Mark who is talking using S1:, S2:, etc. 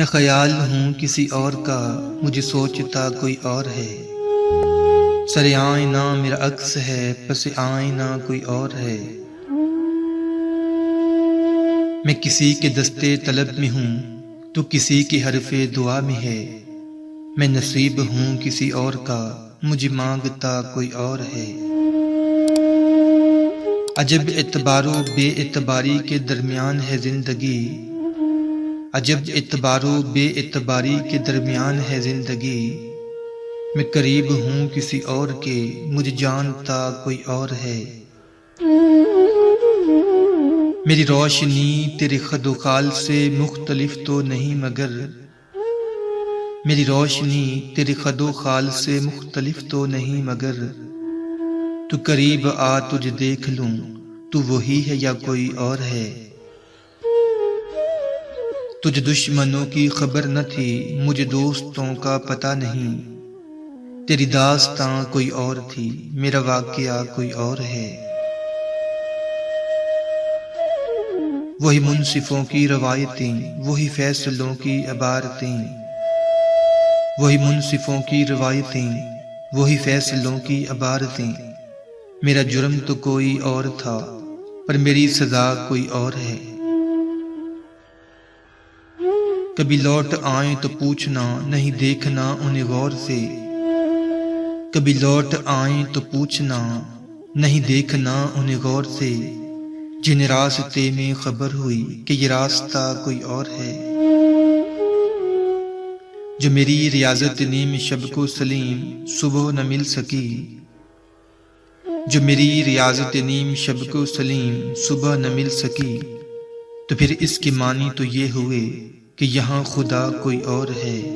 S1: میں خیال ہوں کسی اور کا، مجھے سوچتا کوئی اور ہے۔ سر آئینہ میرا عکس ہے، پس آئینہ کوئی اور ہے۔ میں کسی کے دستے طلب میں ہوں، تو کسی کے حرف دعا میں ہے۔ میں نصیب ہوں کسی اور کا، مجھے مانگتا کوئی اور ہے۔ عجب اعتبار و بے اعتباری کے درمیان ہے زندگی، عجب اعتبار و بے اعتباری کے درمیان ہے زندگی۔ میں قریب ہوں کسی اور کے، مجھے جانتا کوئی اور ہے۔ میری روشنی تیرے خد و خال سے مختلف تو نہیں مگر، میری روشنی تیرے خد و خال سے مختلف تو نہیں مگر، تو قریب آ تجھے دیکھ لوں، تو وہی ہے یا کوئی اور ہے۔ تجھے دشمنوں کی خبر نہ تھی، مجھے دوستوں کا پتہ نہیں۔ تیری داستاں کوئی اور تھی، میرا واقعہ کوئی اور ہے۔ وہی منصفوں کی روایتیں، وہی فیصلوں کی عبارتیں، وہی منصفوں کی روایتیں، وہی فیصلوں کی عبارتیں۔ میرا جرم تو کوئی اور تھا، پر میری سزا کوئی اور ہے۔ کبھی لوٹ آئیں تو پوچھنا، نہیں دیکھنا انہیں غور سے۔ کبھی لوٹ آئیں تو پوچھنا، نہیں دیکھنا انہیں غور سے۔ جنہیں راستے میں خبر ہوئی کہ یہ راستہ کوئی اور ہے۔ جو میری ریاضت نیم شب کو سلیم صبح نہ مل سکی، جو میری ریاضت نیم شب کو سلیم صبح نہ مل سکی، تو پھر اس کے معنی تو یہ ہوئے کہ یہاں خدا کوئی اور ہے۔